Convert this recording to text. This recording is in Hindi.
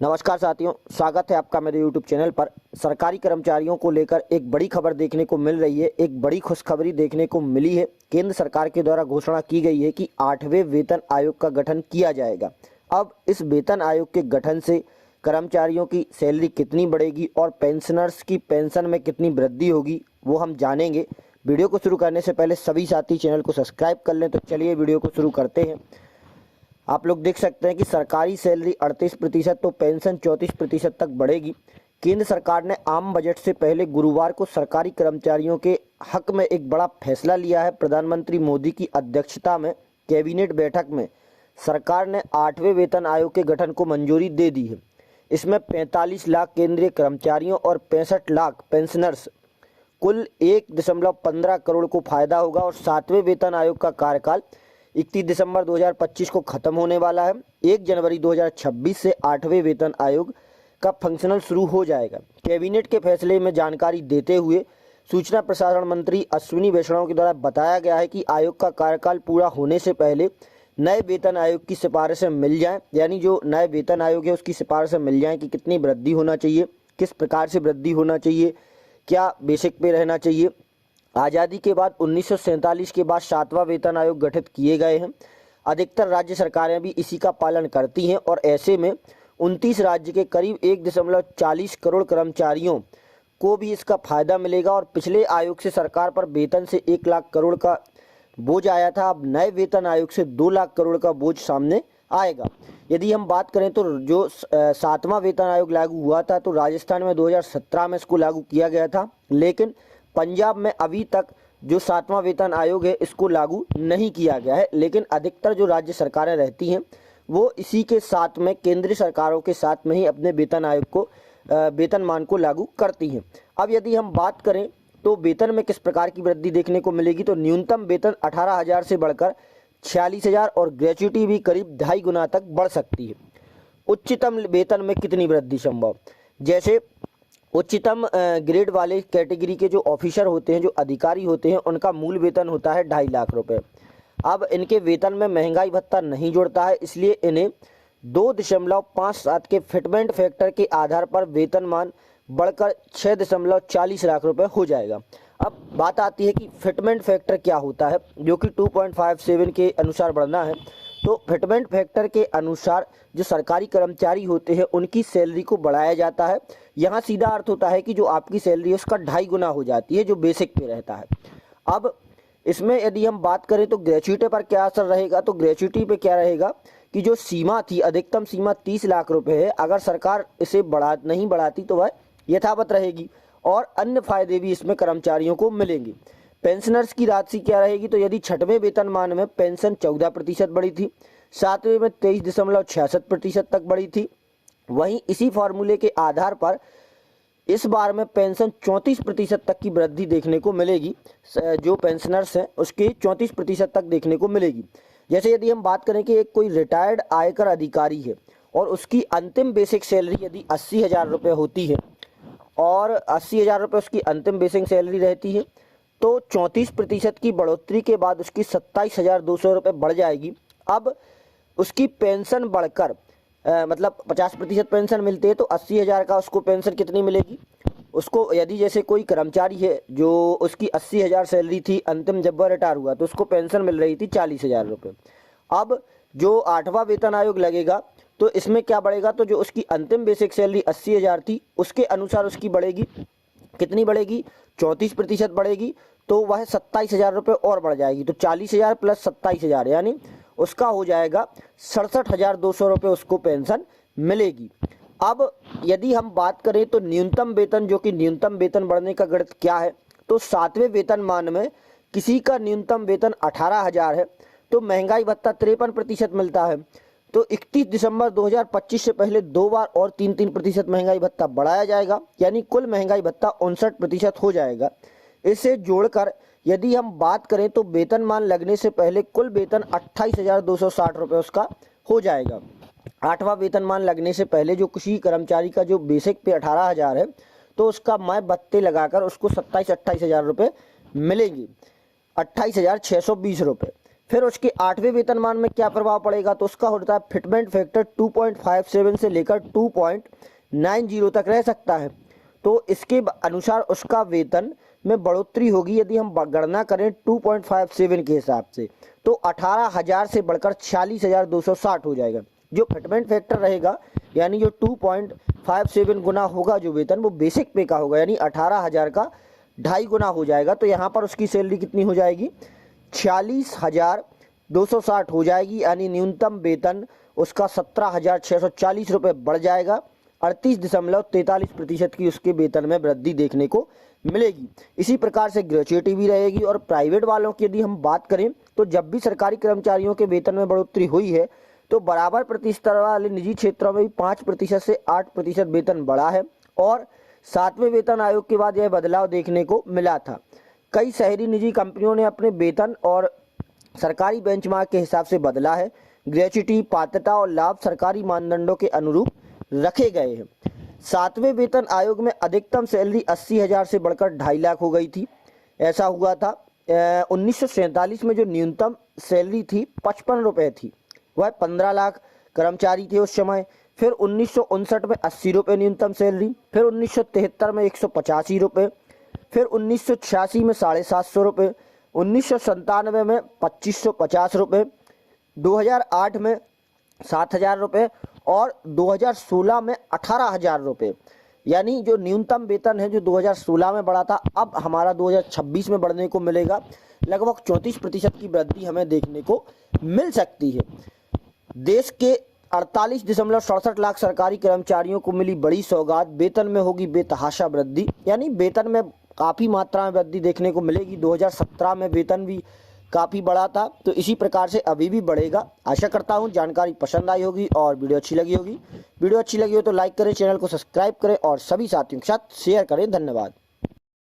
नमस्कार साथियों, स्वागत है आपका मेरे YouTube चैनल पर। सरकारी कर्मचारियों को लेकर एक बड़ी खबर देखने को मिल रही है। एक बड़ी खुशखबरी देखने को मिली है। केंद्र सरकार के द्वारा घोषणा की गई है कि 8वें वेतन आयोग का गठन किया जाएगा। अब इस वेतन आयोग के गठन से कर्मचारियों की सैलरी कितनी बढ़ेगी और पेंशनर्स की पेंशन में कितनी वृद्धि होगी, वो हम जानेंगे। वीडियो को शुरू करने से पहले सभी साथी चैनल को सब्सक्राइब कर लें। तो चलिए वीडियो को शुरू करते हैं। आप लोग देख सकते हैं कि सरकारी सैलरी 38% तो पेंशन 34% तक बढ़ेगी। केंद्र सरकार ने आम बजट से पहले गुरुवार को सरकारी कर्मचारियों के हक में एक बड़ा फैसला लिया है। प्रधानमंत्री मोदी की अध्यक्षता में कैबिनेट बैठक में सरकार ने 8वें वेतन आयोग के गठन को मंजूरी दे दी है। इसमें 45 लाख केंद्रीय कर्मचारियों और 65 लाख पेंशनर्स, कुल 1.15 करोड़ को फायदा होगा। और 7वें वेतन आयोग का कार्यकाल 31 दिसंबर 2025 को खत्म होने वाला है। 1 जनवरी 2026 से 8वें वेतन आयोग का फंक्शनल शुरू हो जाएगा। कैबिनेट के फैसले में जानकारी देते हुए सूचना प्रसारण मंत्री अश्विनी वैष्णव के द्वारा बताया गया है कि आयोग का कार्यकाल पूरा होने से पहले नए वेतन आयोग की सिफारिशें मिल जाएं, यानी जो नए वेतन आयोग है उसकी सिफारिशें मिल जाएं कि कितनी वृद्धि होना चाहिए, किस प्रकार से वृद्धि होना चाहिए, क्या बेसिक पे रहना चाहिए। आज़ादी के बाद 1947 के बाद 7वां वेतन आयोग गठित किए गए हैं। अधिकतर राज्य सरकारें भी इसी का पालन करती हैं और ऐसे में 29 राज्य के करीब 1.40 करोड़ कर्मचारियों को भी इसका फायदा मिलेगा। और पिछले आयोग से सरकार पर वेतन से 1 लाख करोड़ का बोझ आया था। अब नए वेतन आयोग से 2 लाख करोड़ का बोझ सामने आएगा। यदि हम बात करें तो जो 7वां वेतन आयोग लागू हुआ था तो राजस्थान में 2017 में इसको लागू किया गया था, लेकिन पंजाब में अभी तक जो 7वां वेतन आयोग है इसको लागू नहीं किया गया है। लेकिन अधिकतर जो राज्य सरकारें रहती हैं वो इसी के साथ में केंद्रीय सरकारों के साथ में ही अपने वेतन आयोग को वेतनमान को लागू करती हैं। अब यदि हम बात करें तो वेतन में किस प्रकार की वृद्धि देखने को मिलेगी, तो न्यूनतम वेतन 18,000 से बढ़कर 46,000 और ग्रेच्युटी भी करीब 2.5 गुना तक बढ़ सकती है। उच्चतम वेतन में कितनी वृद्धि संभव, जैसे उच्चतम ग्रेड वाले कैटेगरी के जो ऑफिसर होते हैं, जो अधिकारी होते हैं, उनका मूल वेतन होता है 2.5 लाख रुपए। अब इनके वेतन में महंगाई भत्ता नहीं जुड़ता है, इसलिए इन्हें 2.57 के फिटमेंट फैक्टर के आधार पर वेतनमान बढ़कर 6.40 लाख रुपए हो जाएगा। अब बात आती है कि फिटमेंट फैक्टर क्या होता है, जो कि 2.57 के अनुसार बढ़ना है। तो फिटमेंट फैक्टर के अनुसार जो सरकारी कर्मचारी होते हैं उनकी सैलरी को बढ़ाया जाता है। यहाँ सीधा अर्थ होता है कि जो आपकी सैलरी है उसका 2.5 गुना हो जाती है, जो बेसिक पे रहता है। अब इसमें यदि हम बात करें तो ग्रेच्युटी पर क्या असर रहेगा, तो ग्रेच्युटी पे क्या रहेगा कि जो सीमा थी, अधिकतम सीमा 30 लाख रुपए है, अगर सरकार इसे नहीं बढ़ाती तो वह यथावत रहेगी और अन्य फायदे भी इसमें कर्मचारियों को मिलेंगे। पेंशनर्स की राशि क्या रहेगी, तो यदि 6वें वेतनमान में पेंशन 14% बढ़ी थी, 7वें में 23.66% तक बढ़ी थी, वहीं इसी फार्मूले के आधार पर इस बार में पेंशन 34% तक की वृद्धि देखने को मिलेगी। जो पेंशनर्स हैं उसकी 34% तक देखने को मिलेगी। जैसे यदि हम बात करें कि एक कोई रिटायर्ड आयकर अधिकारी है और उसकी अंतिम बेसिक सैलरी यदि 80,000 रुपये होती है और 80,000 रुपये उसकी अंतिम बेसिक सैलरी रहती है, तो 34% की बढ़ोतरी के बाद उसकी 27,200 रुपये बढ़ जाएगी। अब उसकी पेंशन बढ़कर मतलब 50% पेंशन मिलती है, तो 80,000 का उसको पेंशन कितनी मिलेगी उसको, यदि जैसे कोई कर्मचारी है जो उसकी 80,000 सैलरी थी, अंतिम जब वह रिटायर हुआ तो उसको पेंशन मिल रही थी 40,000 रुपये। अब जो 8वां वेतन आयोग लगेगा तो इसमें क्या बढ़ेगा, तो जो उसकी अंतिम बेसिक सैलरी 80,000 थी उसके अनुसार उसकी बढ़ेगी, कितनी बढ़ेगी, 34% बढ़ेगी, तो वह 27,000 रुपये और बढ़ जाएगी। तो 40,000 प्लस 27,000 यानी उसका हो जाएगा 67,200 रुपये उसको पेंशन मिलेगी। अब यदि हम बात करें तो न्यूनतम वेतन, जो कि न्यूनतम वेतन बढ़ने का गणित क्या है, तो 7वें वेतनमान में किसी का न्यूनतम वेतन 18,000 है तो महंगाई भत्ता 53% मिलता है। तो 31 दिसंबर 2025 से पहले 2 बार और 3-3% महंगाई भत्ता बढ़ाया जाएगा, यानी कुल महंगाई भत्ता 59% हो जाएगा। इसे जोड़कर यदि हम बात करें तो वेतनमान लगने से पहले कुल वेतन 28,260 रुपये उसका हो जाएगा। 8वां वेतनमान लगने से पहले जो किसी कर्मचारी का जो बेसिक पे 18,000 है तो उसका मैं भत्ते लगाकर उसको 27-28,000 रुपये मिलेंगे, 28,620 रुपये। फिर उसके 8वें वेतनमान में क्या प्रभाव पड़ेगा, तो उसका होता है फिटमेंट फैक्टर 2.57 से लेकर 2.90 तक रह सकता है। तो इसके अनुसार उसका वेतन में बढ़ोतरी होगी। यदि हम गणना करें 2.57 के हिसाब से तो 18,000 से बढ़कर 46,260 हो जाएगा। जो फिटमेंट फैक्टर रहेगा यानी जो 2.57 गुना होगा जो वेतन, वो बेसिक पे का होगा, यानी 18,000 का 2.5 गुना हो जाएगा। तो यहाँ पर उसकी सैलरी कितनी हो जाएगी, 46,260 हो जाएगी, यानी न्यूनतम वेतन उसका 17,640 रुपये बढ़ जाएगा। 38.43% की उसके वेतन में वृद्धि देखने को मिलेगी। इसी प्रकार से ग्रेच्युटी भी रहेगी। और प्राइवेट वालों की यदि हम बात करें तो जब भी सरकारी कर्मचारियों के वेतन में बढ़ोतरी हुई है तो बराबर प्रतिशत वाले निजी क्षेत्रों में भी 5% से 8% वेतन बढ़ा है। और 7वें वेतन आयोग के बाद यह बदलाव देखने को मिला था। कई शहरी निजी कंपनियों ने अपने वेतन और सरकारी बेंचमार्क के हिसाब से बदला है। ग्रेच्युटी, पात्रता और लाभ सरकारी मानदंडों के अनुरूप रखे गए हैं। 7वें वेतन आयोग में अधिकतम सैलरी 80,000 से बढ़कर 2.5 लाख हो गई थी। ऐसा हुआ था 1947 में जो न्यूनतम सैलरी थी 55 रुपये थी, वह 15 लाख कर्मचारी थे उस समय। फिर 1959 में 80 रुपये न्यूनतम सैलरी, फिर 1973 में 185 रुपये, फिर 1986 में 750 रुपये, 1997 में 2550 रुपये, 2008 में 7,000 रुपये और 2016 में 18,000 रुपये। यानी जो न्यूनतम वेतन है जो 2016 में बढ़ा था, अब हमारा 2026 में बढ़ने को मिलेगा। लगभग 34% की वृद्धि हमें देखने को मिल सकती है। देश के 48.67 लाख सरकारी कर्मचारियों को मिली बड़ी सौगात, वेतन में होगी बेतहाशा वृद्धि, यानी वेतन में काफ़ी मात्रा में वृद्धि देखने को मिलेगी। 2017 में वेतन भी काफ़ी बढ़ा था, तो इसी प्रकार से अभी भी बढ़ेगा। आशा करता हूँ जानकारी पसंद आई होगी और वीडियो अच्छी लगी होगी। वीडियो अच्छी लगी हो तो लाइक करें, चैनल को सब्सक्राइब करें और सभी साथियों के साथ शेयर करें। धन्यवाद।